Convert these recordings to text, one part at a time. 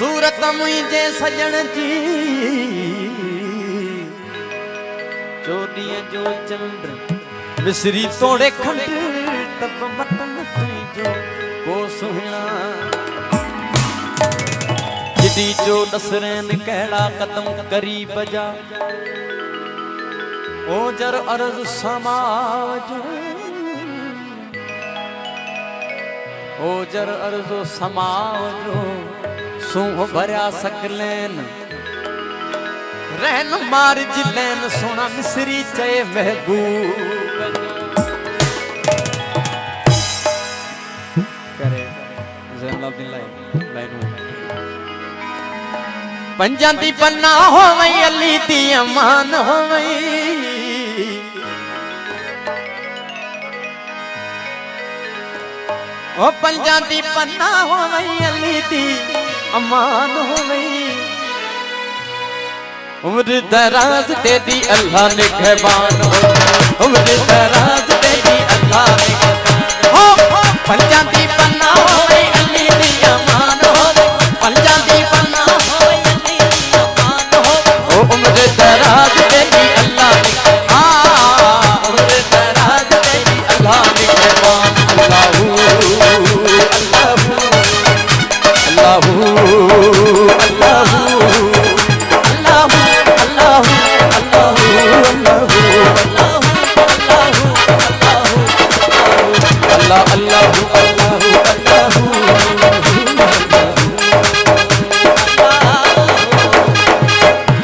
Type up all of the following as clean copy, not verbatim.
सूरत मुझे सजन जी चोॾीअ जो चंद्र मिसरी तोड़े खंड तब मटन तुझो को सुहिणा जिदी जो दसरैन कहड़ा कदम करी बजा ओजर अर्ज समाज ओजर अर्जो समावजो सूह भरिया सकलेन रहन मार जिलेन सोना मिसरी चए महबूब करे ज़ैनुलाब्दीन लाइन पंजांदी पन्ना हो वई अली दी अमान हो वई ओ पंजांदी पन्ना हो वई अली दी अमान हो वई उम्र दराज दे दी अल्लाह ने कहबान हो उम्र दराज दे दी अल्लाह ने कहबान हो पंजांदी पन्ना हो वई अली दी अमान हो पंजांदी पन्ना हो वई अली दी अमान हो उम्र दराज दे दी अल्लाह ने उम्र दराज दे दी अल्लाह ने कहबान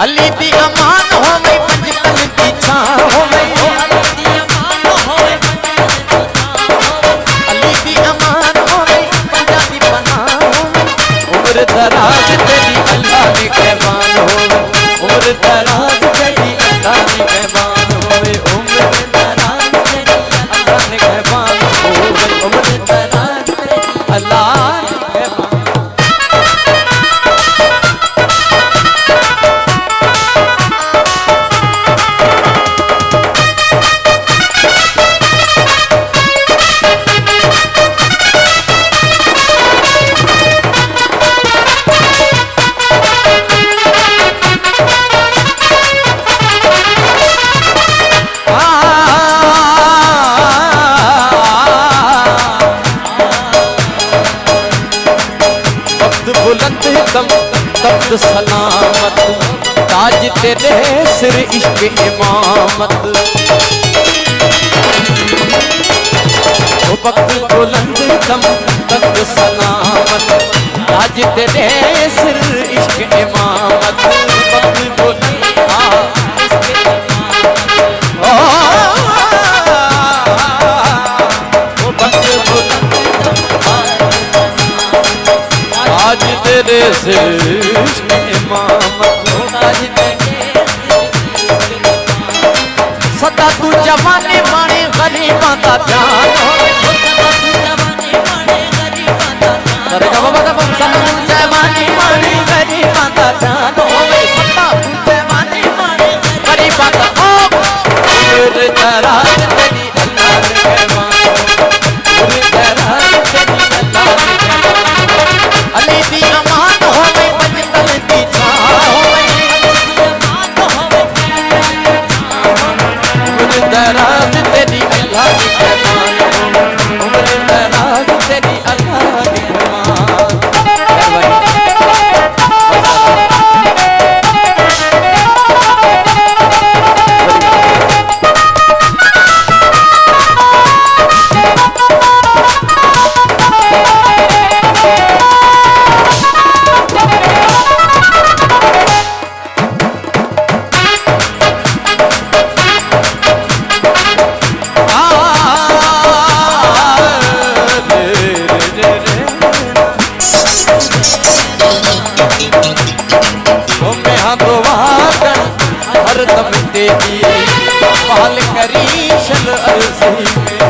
अली दी अमान हो वई पंजतन दी छां हो वई अली दी अमान हो वई पंजाबी पनाह हो उम्र दराज तेरी अल्लाह ने कहबान हो उम्र दराज तेरी अल्लाह ने कहबान हो उम्र दराज तेरी अल्लाह ने कहबान हो उम्र दराज तेरी अल्लाह ने कहबान बुलंद दम तख्त सलामत ताज तेरे सिर इश्क इमामत वक्त बुलंद दम तख्त सलामत ताज तेरे सिर इश्क इमामत वक्त बुलंद आज तेरे से इमामत आज सदा तू जवानी माने गरीबां दा ध्यान सदा तू जवानी माने गरीबां दा ध्यान होवे सदा तू जवानी माने गरीबां दा तेरे दराज तेरी अल्लाह ने कहबान तेरे दराज तेरी अल्लाह ने अली दी अमान हो वई पंजतन दी छां हो वई उम्र दराज तेरी अल्लाह ने कहबान उम्र दराज तेरी अल्लाह ने हरदम तेरी पाल करी शल अर्ज़ी में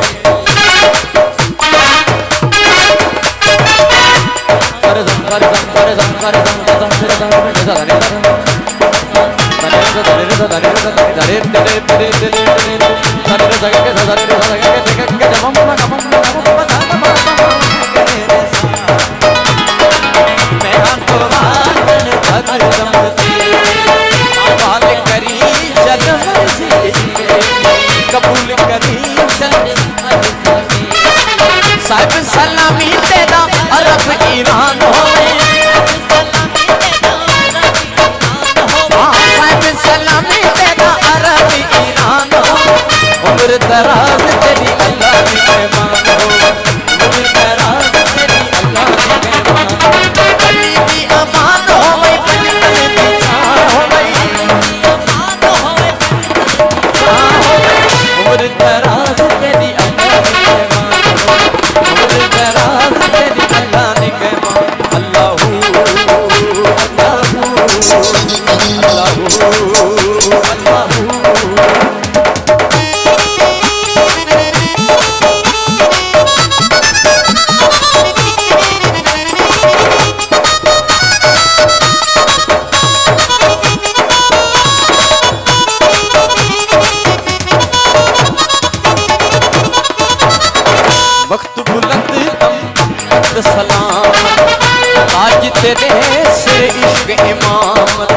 करदम करदम करदम करदम करदम करदम करदम तेरा अरब ईरान होवे साहिब सलामी तेरा अरब ईरान हो उम्र दराज तेरी अल्लाह की मेहमान हो उम्र दराज तेरी अल्लाह की मेहमान अली की अमान होवे पल पल की जान होवे उम्र दराज तेरी अल्लाह की मेहमान हो उम्र दराज तेरी अल्लाह की मेहमान अल्लाहू वक्त बुलंद सलाम आज तेरे से इश्क इमामत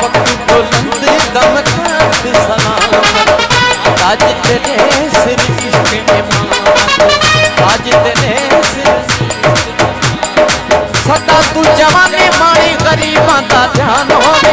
वक्त बुलंद दमकत सलामत आज तेरे से इश्क इमामत आज तेरे से सदा तू जवानी मारी गरीबां दा ध्यान होवे